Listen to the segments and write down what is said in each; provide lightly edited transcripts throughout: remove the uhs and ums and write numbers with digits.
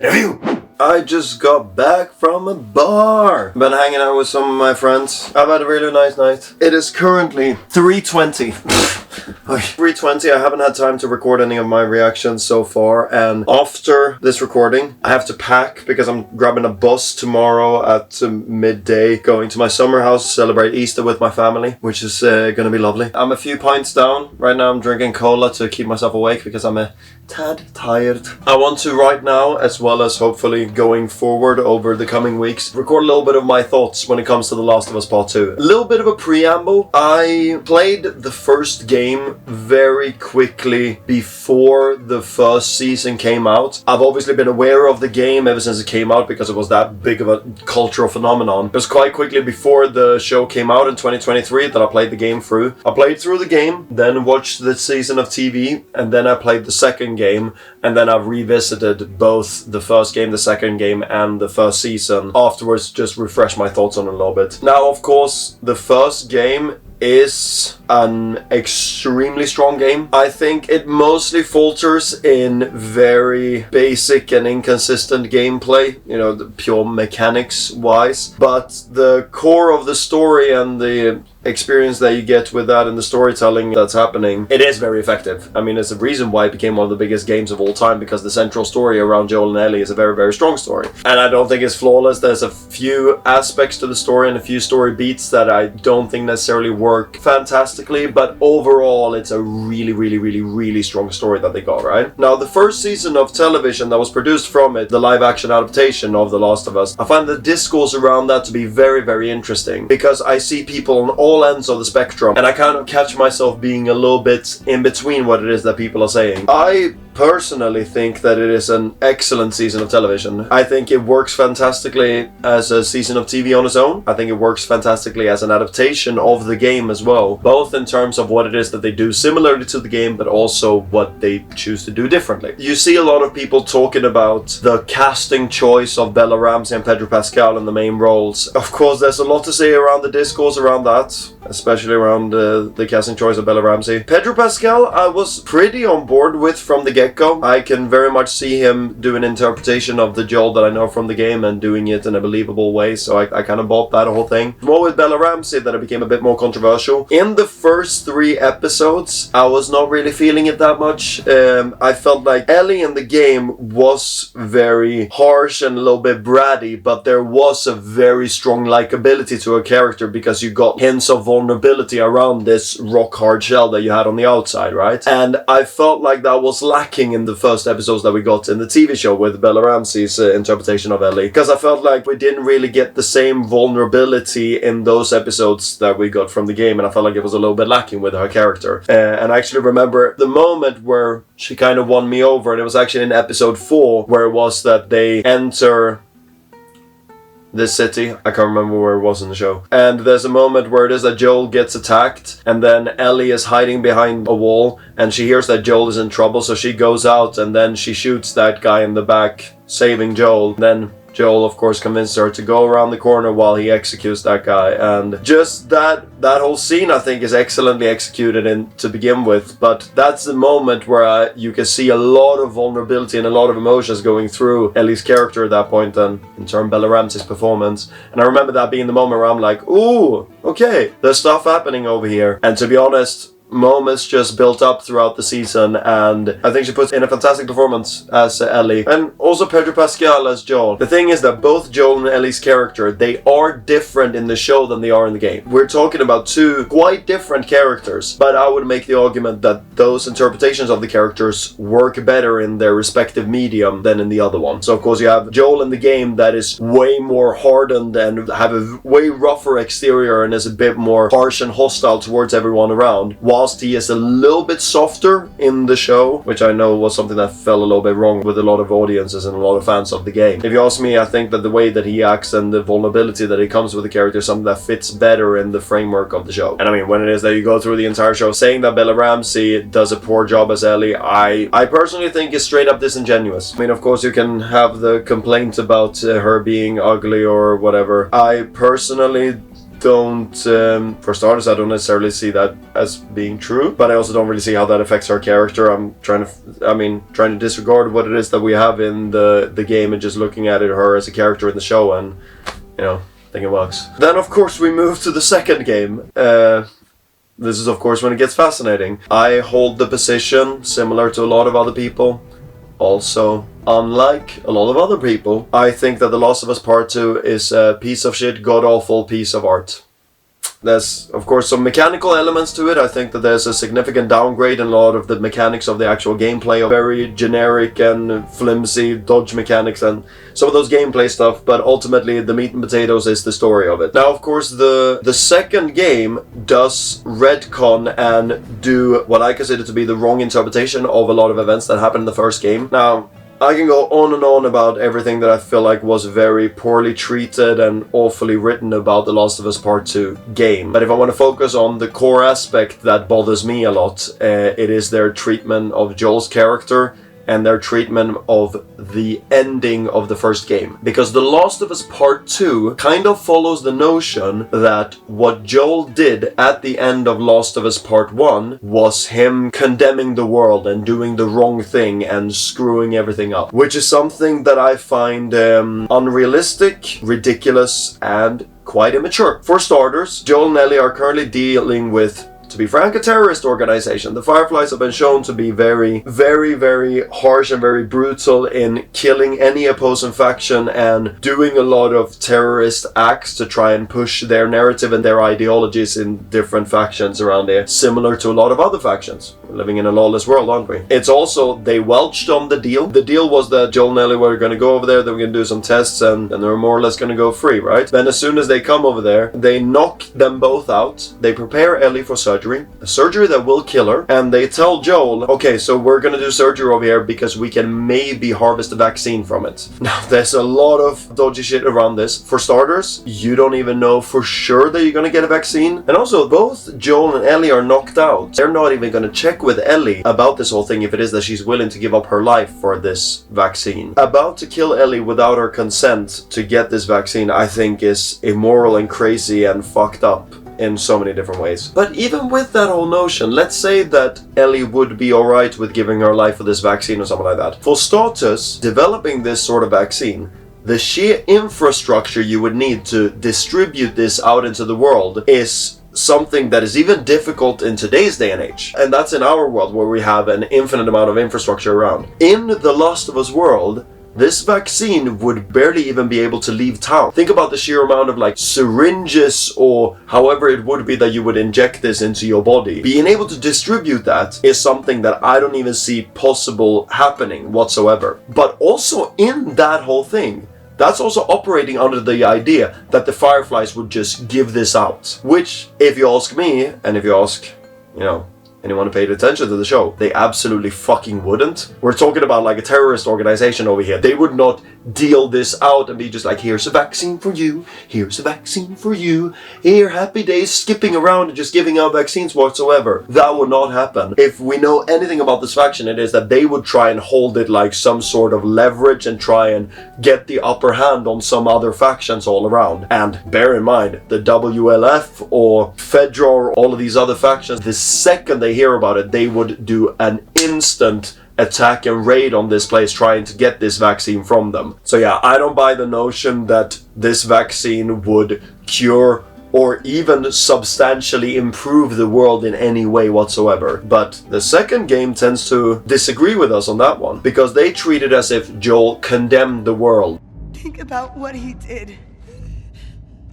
Review! I just got back from a bar. Been hanging out with some of my friends. I've had a really nice night. It is currently 3:20. 3:20. I haven't had time to record any of my reactions so far, and after this recording I have to pack because I'm grabbing a bus tomorrow at midday going to my summer house to celebrate Easter with my family, which is gonna be lovely. I'm a few pints down. Right now I'm drinking cola to keep myself awake because I'm a tad tired. I want to right now, as well as hopefully going forward over the coming weeks, record a little bit of my thoughts when it comes to The Last of Us Part 2. A little bit of a preamble. I played the first game very quickly before the first season came out. I've obviously been aware of the game ever since it came out because it was that big of a cultural phenomenon. It was quite quickly before the show came out in 2023 that I played the game through. I played through the game, then watched the season of TV, and then I played the second game, and then I've revisited both the first game, the second game, and the first season afterwards, just refresh my thoughts on it a little bit. Now, of course, the first game is an extremely strong game. I think it mostly falters in very basic and inconsistent gameplay, you know, the pure mechanics wise, but the core of the story and the experience that you get with that and the storytelling that's happening, it is very effective. I mean, it's a reason why it became one of the biggest games of all time, because the central story around Joel and Ellie is a very, very strong story. And I don't think it's flawless. There's a few aspects to the story and a few story beats that I don't think necessarily work fantastically, but overall it's a really, really, really, really strong story that they got, right? Now, the first season of television that was produced from it, the live action adaptation of The Last of Us, I find the discourse around that to be very, very interesting, because I see people on all ends of the spectrum, and I kind of catch myself being a little bit in between what it is that people are saying. I personally think that it is an excellent season of television. I think it works fantastically as a season of TV on its own. I think it works fantastically as an adaptation of the game as well, both in terms of what it is that they do similarly to the game, but also what they choose to do differently. You see a lot of people talking about the casting choice of Bella Ramsey and Pedro Pascal in the main roles. Of course, there's a lot to say around the discourse around that, especially around the casting choice of Bella Ramsey. Pedro Pascal, I was pretty on board with from the get-go. I can very much see him do an interpretation of the Joel that I know from the game and doing it in a believable way, so I kind of bought that whole thing. More with Bella Ramsey that it became a bit more controversial. In the first 3 episodes, I was not really feeling it that much. I felt like Ellie in the game was very harsh and a little bit bratty, but there was a very strong likability to her character because you got hints of vulnerability around this rock hard shell that you had on the outside, right? And I felt like that was lacking in the first episodes that we got in the TV show with Bella Ramsey's interpretation of Ellie, because I felt like we didn't really get the same vulnerability in those episodes that we got from the game, and I felt like it was a little bit lacking with her character. And I actually remember the moment where she kind of won me over, and it was actually in episode 4 where it was that they enter this city. I can't remember where it was in the show. And there's a moment where it is that Joel gets attacked, and then Ellie is hiding behind a wall, and she hears that Joel is in trouble, so she goes out and then she shoots that guy in the back, saving Joel. Then Joel, of course, convinced her to go around the corner while he executes that guy. And just that whole scene, I think, is excellently executed to begin with. But that's the moment where you can see a lot of vulnerability and a lot of emotions going through Ellie's character at that point, and in turn Bella Ramsey's performance. And I remember that being the moment where I'm like, ooh, okay, there's stuff happening over here. And to be honest, moments just built up throughout the season, and I think she puts in a fantastic performance as Ellie, and also Pedro Pascal as Joel. The thing is that both Joel and Ellie's character, they are different in the show than they are in the game. We're talking about 2 quite different characters, but I would make the argument that those interpretations of the characters work better in their respective medium than in the other one. So of course you have Joel in the game that is way more hardened and have a way rougher exterior and is a bit more harsh and hostile towards everyone around, while he is a little bit softer in the show, which I know was something that fell a little bit wrong with a lot of audiences and a lot of fans of the game. If you ask me, I think that the way that he acts and the vulnerability that he comes with the character is something that fits better in the framework of the show. And I mean, when it is that you go through the entire show saying that Bella Ramsey does a poor job as Ellie, I personally think is straight up disingenuous. I mean, of course you can have the complaint about her being ugly or whatever. I personally don't, for starters, I don't necessarily see that as being true, but I also don't really see how that affects her character. I'm trying to disregard what it is that we have in the game and just looking at her as a character in the show, and, you know, I think it works. Then, of course, we move to the second game. This is, of course, when it gets fascinating. I hold the position, similar to a lot of other people. Also, unlike a lot of other people, I think that The Last of Us Part 2 is a piece of shit, god-awful piece of art. There's, of course, some mechanical elements to it. I think that there's a significant downgrade in a lot of the mechanics of the actual gameplay, of very generic and flimsy dodge mechanics and some of those gameplay stuff, but ultimately the meat and potatoes is the story of it. Now, of course, the second game does retcon and do what I consider to be the wrong interpretation of a lot of events that happened in the first game. Now, I can go on and on about everything that I feel like was very poorly treated and awfully written about The Last of Us Part 2 game. But if I want to focus on the core aspect that bothers me a lot, it is their treatment of Joel's character and their treatment of the ending of the first game. Because The Last of Us Part 2 kind of follows the notion that what Joel did at the end of Last of Us Part 1 was him condemning the world and doing the wrong thing and screwing everything up. Which is something that I find unrealistic, ridiculous, and quite immature. For starters, Joel and Ellie are currently dealing with, to be frank, a terrorist organization. The Fireflies have been shown to be very, very, very harsh and very brutal in killing any opposing faction and doing a lot of terrorist acts to try and push their narrative and their ideologies in different factions around there, similar to a lot of other factions. We're living in a lawless world, aren't we? It's also, they welched on the deal. The deal was that Joel and Ellie were going to go over there, they were going to do some tests, and they were more or less going to go free, right? Then as soon as they come over there, they knock them both out. They prepare Ellie for surgery. A surgery that will kill her, and they tell Joel, okay, so we're gonna do surgery over here because we can maybe harvest a vaccine from it. Now, there's a lot of dodgy shit around this. For starters, you don't even know for sure that you're gonna get a vaccine. And also, both Joel and Ellie are knocked out. They're not even gonna check with Ellie about this whole thing if it is that she's willing to give up her life for this vaccine. About to kill Ellie without her consent to get this vaccine, I think is immoral and crazy and fucked up in so many different ways. But even with that whole notion, let's say that Ellie would be alright with giving her life for this vaccine or something like that. For starters, developing this sort of vaccine, the sheer infrastructure you would need to distribute this out into the world is something that is even difficult in today's day and age. And that's in our world where we have an infinite amount of infrastructure around. In the Last of Us world, this vaccine would barely even be able to leave town. Think about the sheer amount of like syringes or however it would be that you would inject this into your body. Being able to distribute that is something that I don't even see possible happening whatsoever. But also in that whole thing, that's also operating under the idea that the Fireflies would just give this out. Which, if you ask me, and if you ask, you know, anyone who paid attention to the show, they absolutely fucking wouldn't. We're talking about like a terrorist organization over here. They would not deal this out and be just like, here's a vaccine for you, here's a vaccine for you, here, happy days, skipping around and just giving out vaccines whatsoever. That would not happen. If we know anything about this faction, it is that they would try and hold it like some sort of leverage and try and get the upper hand on some other factions all around. And bear in mind, the WLF or Fedra or all of these other factions, the second they hear about it, they would do an instant attack and raid on this place trying to get this vaccine from them. So yeah, I don't buy the notion that this vaccine would cure or even substantially improve the world in any way whatsoever. But the second game tends to disagree with us on that one, because they treat it as if Joel condemned the world. Think about what he did.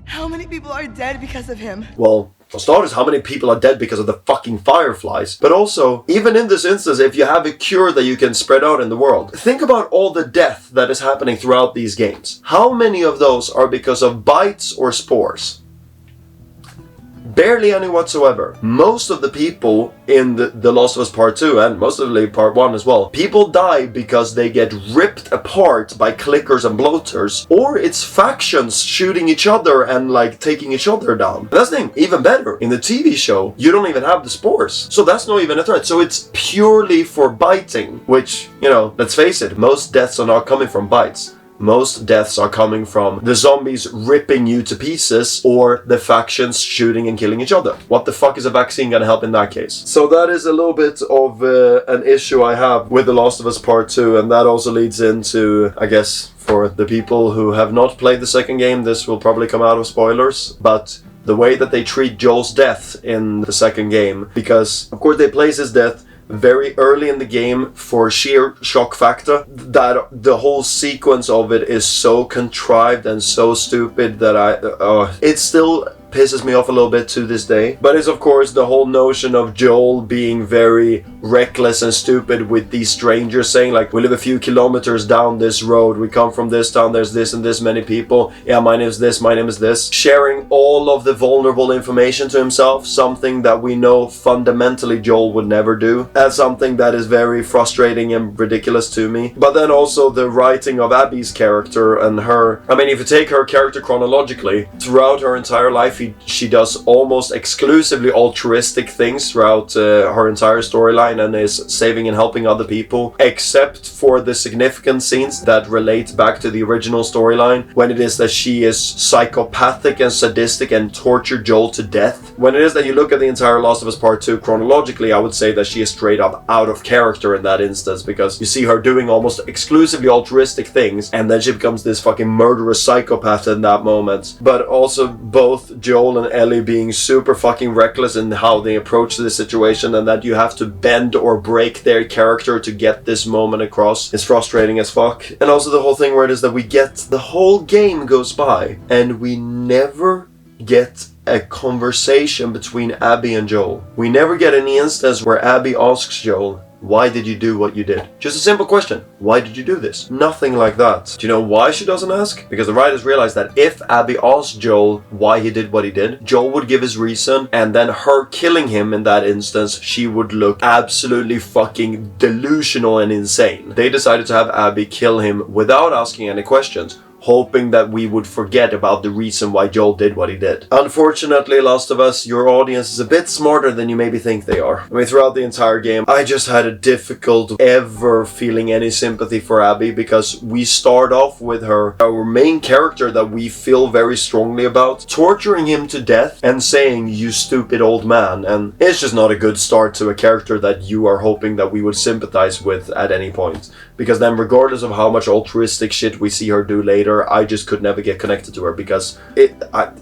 How many people are dead because of him? Well, for starters, how many people are dead because of the fucking Fireflies? But also, even in this instance, if you have a cure that you can spread out in the world, think about all the death that is happening throughout these games. How many of those are because of bites or spores? Barely any whatsoever. Most of the people in the Last of Us Part 2 and most of the Part 1 as well, people die because they get ripped apart by clickers and bloaters, or it's factions shooting each other and like taking each other down. And that's the thing, even better, in the TV show, you don't even have the spores. So that's not even a threat. So it's purely for biting, which, you know, let's face it, most deaths are not coming from bites. most deaths are coming from the zombies ripping you to pieces or the factions shooting and killing each other. What the fuck is a vaccine gonna help in that case? So that is a little bit of an issue I have with The Last of Us Part 2, and that also leads into, I guess, for the people who have not played the second game, this will probably come out of spoilers, but the way that they treat Joel's death in the second game, because of course they place his death very early in the game for sheer shock factor, that the whole sequence of it is so contrived and so stupid that it still pisses me off a little bit to this day. But it's of course the whole notion of Joel being very reckless and stupid with these strangers saying like, we live a few kilometers down this road, we come from this town, there's this and this many people, yeah, my name is this, my name is this, sharing all of the vulnerable information to himself, something that we know fundamentally Joel would never do. That's something that is very frustrating and ridiculous to me. But then also the writing of Abby's character and her, I mean, if you take her character chronologically, throughout her entire life she does almost exclusively altruistic things throughout her entire storyline and is saving and helping other people, except for the significant scenes that relate back to the original storyline, when it is that she is psychopathic and sadistic and torture Joel to death. When it is that you look at the entire Last of Us Part 2 chronologically, I would say that she is straight up out of character in that instance, because you see her doing almost exclusively altruistic things and then she becomes this fucking murderous psychopath in that moment. But also both Joel and Ellie being super fucking reckless in how they approach the situation, and that you have to bend or break their character to get this moment across is frustrating as fuck. And also the whole thing where it is that we get the whole game goes by and we never get a conversation between Abby and Joel. We never get any instance where Abby asks Joel, why did you do what you did? Just a simple question. Why did you do this? Nothing like that. Do you know why she doesn't ask? Because the writers realized that if Abby asked Joel why he did what he did, Joel would give his reason, and then her killing him in that instance, she would look absolutely fucking delusional and insane. They decided to have Abby kill him without asking any questions, hoping that we would forget about the reason why Joel did what he did. Unfortunately, Last of Us, your audience is a bit smarter than you maybe think they are. I mean, throughout the entire game, I just had a difficult ever feeling any sympathy for Abby, because we start off with her, our main character that we feel very strongly about, torturing him to death and saying, you stupid old man, and it's just not a good start to a character that you are hoping that we would sympathize with at any point. Because then regardless of how much altruistic shit we see her do later, I just could never get connected to her, because I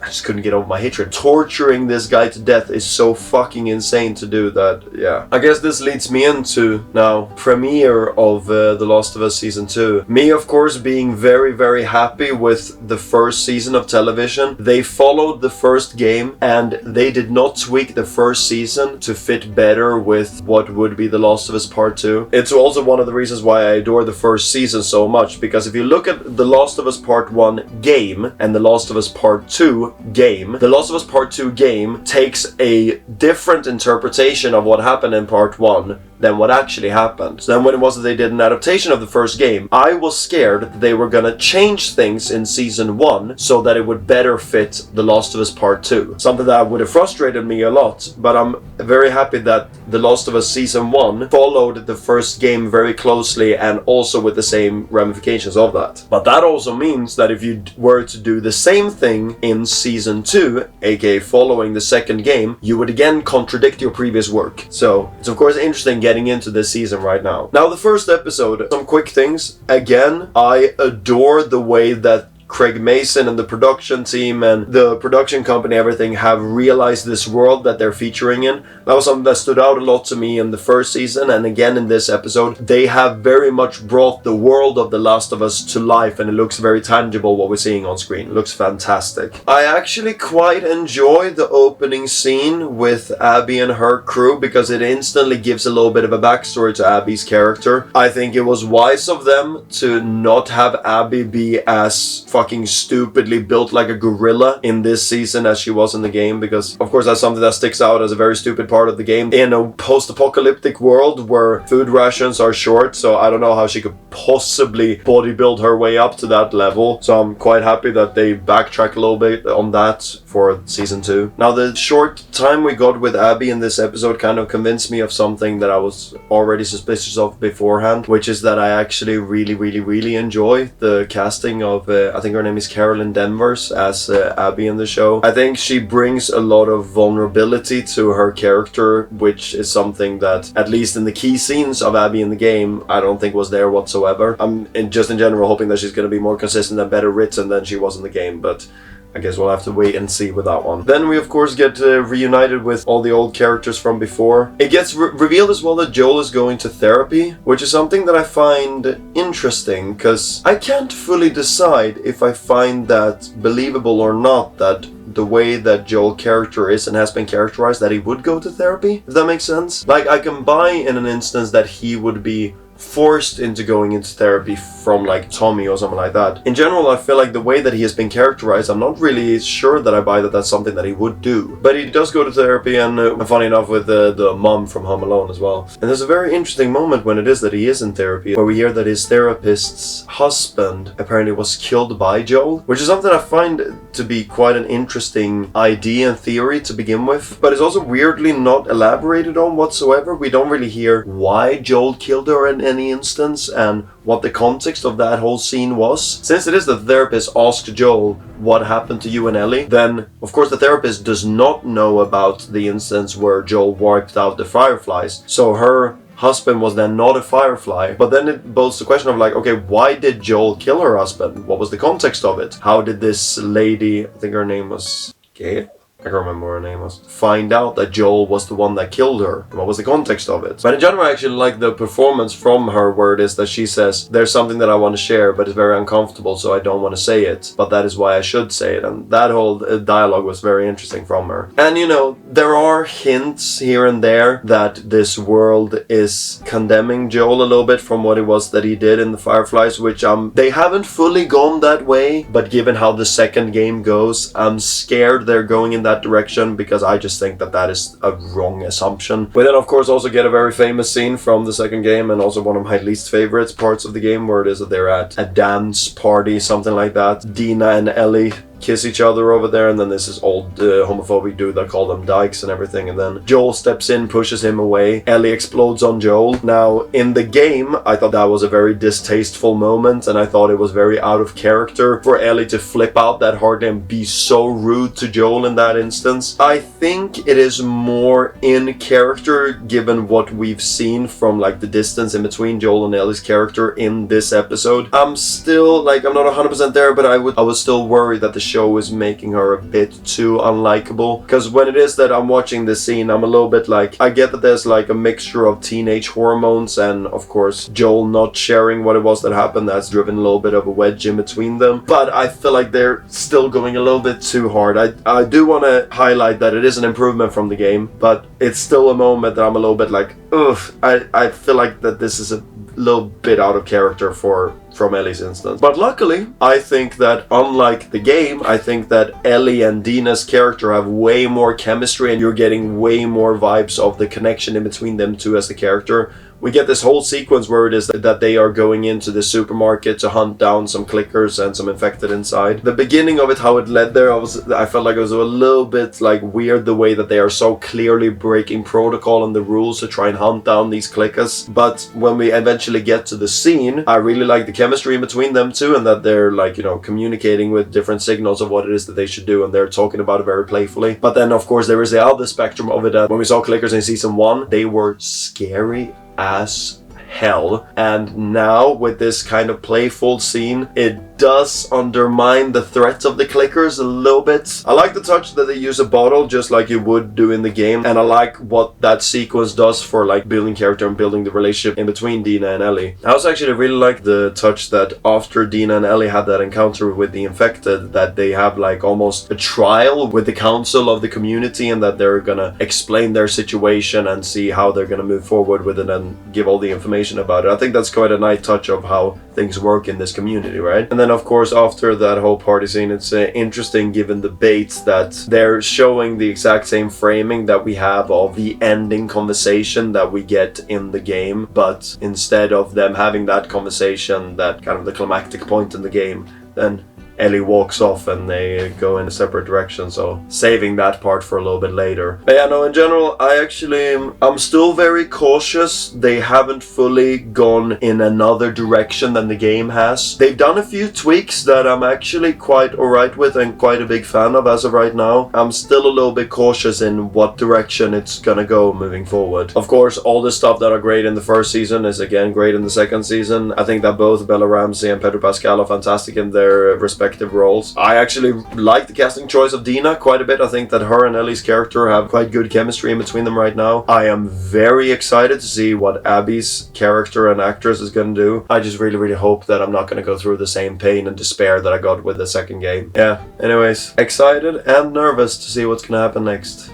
just couldn't get over my hatred. Torturing this guy to death is so fucking insane to do that, yeah. I guess this leads me into now premiere of The Last of Us Season 2. Me, of course, being very, very happy with the first season of television. They followed the first game and they did not tweak the first season to fit better with what would be The Last of Us Part 2. It's also one of the reasons why I adore the first season so much, because if you look at The Last of Us Part 1 game and The Last of Us Part 2 game, The Last of Us Part 2 game takes a different interpretation of what happened in Part 1 than what actually happened. So then when it was that they did an adaptation of the first game, I was scared that they were gonna change things in Season 1 so that it would better fit The Last of Us Part 2. Something that would have frustrated me a lot, but I'm very happy that The Last of Us Season 1 followed the first game very closely and also with the same ramifications of that. But that also means that if you were to do the same thing in Season 2, aka following the second game, you would again contradict your previous work. So it's of course interesting getting into this season right now. Now the first episode, some quick things. Again, I adore the way that Craig Mason and the production team and the production company, everything, have realized this world that they're featuring in. That was something that stood out a lot to me in the first season, and again in this episode. They have very much brought the world of The Last of Us to life, and it looks very tangible what we're seeing on screen. It looks fantastic. I actually quite enjoy the opening scene with Abby and her crew, because it instantly gives a little bit of a backstory to Abby's character. I think it was wise of them to not have Abby be as fucking stupidly built like a gorilla in this season as she was in the game, because of course that's something that sticks out as a very stupid part of the game in a post-apocalyptic world where food rations are short. So I don't know how she could possibly bodybuild her way up to that level. So I'm quite happy that they backtrack a little bit on that for season 2. Now, the short time we got with Abby in this episode kind of convinced me of something that I was already suspicious of beforehand, which is that I actually really enjoy the casting of I think her name is Carolyn Danvers as Abby in the show. I think she brings a lot of vulnerability to her character, which is something that, at least in the key scenes of Abby in the game, I don't think was there whatsoever. I'm just in general hoping that she's going to be more consistent and better written than she was in the game, but I guess we'll have to wait and see with that one. Then we of course get reunited with all the old characters from before. It gets revealed as well that Joel is going to therapy, which is something that I find interesting, because I can't fully decide if I find that believable or not, that the way that Joel character is and has been characterized, that he would go to therapy, if that makes sense. Like, I can buy in an instance that he would be forced into going into therapy from like Tommy or something like that. In general, I feel like the way that he has been characterized, I'm not really sure that I buy that that's something that he would do. But he does go to therapy, and funny enough with the mom from Home Alone as well. And there's a very interesting moment when it is that he is in therapy, where we hear that his therapist's husband apparently was killed by Joel, which is something I find to be quite an interesting idea and theory to begin with. But it's also weirdly not elaborated on whatsoever. We don't really hear why Joel killed her in any instance and what the context of that whole scene was. Since it is the therapist asked Joel, what happened to you and Ellie, then of course the therapist does not know about the instance where Joel wiped out the fireflies. So her husband was then not a firefly. But then it poses the question of like, okay, why did Joel kill her husband? What was the context of it? How did this lady, I think her name was Gail? I can't remember what her name was, find out that Joel was the one that killed her? What was the context of it? But in general, I actually like the performance from her, where it is that she says, there's something that I want to share, but it's very uncomfortable, so I don't want to say it. But that is why I should say it. And that whole dialogue was very interesting from her. And you know, there are hints here and there that this world is condemning Joel a little bit from what it was that he did in the Fireflies, which they haven't fully gone that way, but given how the second game goes, I'm scared they're going in that direction, because I just think that that is a wrong assumption. We then of course also get a very famous scene from the second game, and also one of my least favorite parts of the game, where it is that they're at a dance party, something like that. Dina and Ellie kiss each other over there, and then there's this old homophobic dude that called them dykes and everything, and then Joel steps in, pushes him away. Ellie explodes on Joel. Now, in the game, I thought that was a very distasteful moment, and I thought it was very out of character for Ellie to flip out that hard and be so rude to Joel in that instance. I think it is more in character, given what we've seen from like the distance in between Joel and Ellie's character in this episode. I'm still like, I'm not 100% there, but I was still worried that the show is making her a bit too unlikable, because when it is that I'm watching this scene, I'm a little bit like, I get that there's like a mixture of teenage hormones, and of course Joel not sharing what it was that happened, that's driven a little bit of a wedge in between them, but I feel like they're still going a little bit too hard. I do want to highlight that it is an improvement from the game, but it's still a moment that I'm a little bit like, ugh, I feel like that this is a little bit out of character from Ellie's instance. But luckily, I think that unlike the game, I think that Ellie and Dina's character have way more chemistry, and you're getting way more vibes of the connection in between them two as the character. We get this whole sequence where it is that they are going into the supermarket to hunt down some clickers and some infected inside. The beginning of it, how it led there, I felt like it was a little bit like weird, the way that they are so clearly breaking protocol and the rules to try and hunt down these clickers. But when we eventually get to the scene, I really like the chemistry in between them two, and that they're like, you know, communicating with different signals of what it is that they should do, and they're talking about it very playfully. But then of course there is the other spectrum of it, that when we saw clickers in season 1, they were scary as hell, and now with this kind of playful scene, it does undermine the threat of the clickers a little bit. I like the touch that they use a bottle just like you would do in the game, and I like what that sequence does for like building character and building the relationship in between Dina and Ellie. I also actually really like the touch that after Dina and Ellie had that encounter with the infected, that they have like almost a trial with the council of the community, and that they're gonna explain their situation and see how they're gonna move forward with it and give all the information about it. I think that's quite a nice touch of how things work in this community, right? And then And of course, after that whole party scene, it's interesting given the baits that they're showing the exact same framing that we have of the ending conversation that we get in the game, but instead of them having that conversation, that kind of the climactic point in the game, then Ellie walks off and they go in a separate direction, so saving that part for a little bit later. But yeah, no, in general, I'm still very cautious. They haven't fully gone in another direction than the game has. They've done a few tweaks that I'm actually quite alright with and quite a big fan of as of right now. I'm still a little bit cautious in what direction it's gonna go moving forward. Of course, all the stuff that are great in the first season is again great in the second season. I think that both Bella Ramsey and Pedro Pascal are fantastic in their respective roles. I actually like the casting choice of Dina quite a bit. I think that her and Ellie's character have quite good chemistry in between them right now. I am very excited to see what Abby's character and actress is going to do. I just really hope that I'm not going to go through the same pain and despair that I got with the second game. Yeah, anyways, excited and nervous to see what's going to happen next.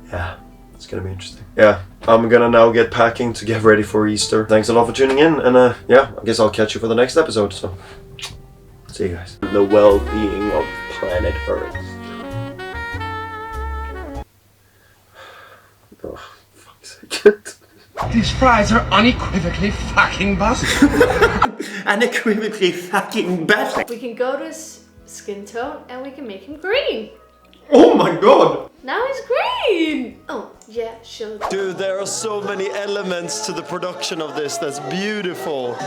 Yeah, it's going to be interesting. Yeah, I'm gonna now get packing to get ready for Easter. Thanks a lot for tuning in, and yeah, I guess I'll catch you for the next episode, so see you guys. The well-being of planet Earth. Oh, fuck's sake. These fries are unequivocally fucking busted. Unequivocally fucking bad. We can go to his skin tone and we can make him green. Oh my god! Now he's green! Oh, yeah, sure. Dude, there are so many elements to the production of this that's beautiful.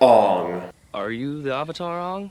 Ong. Are you the Avatar, Ong?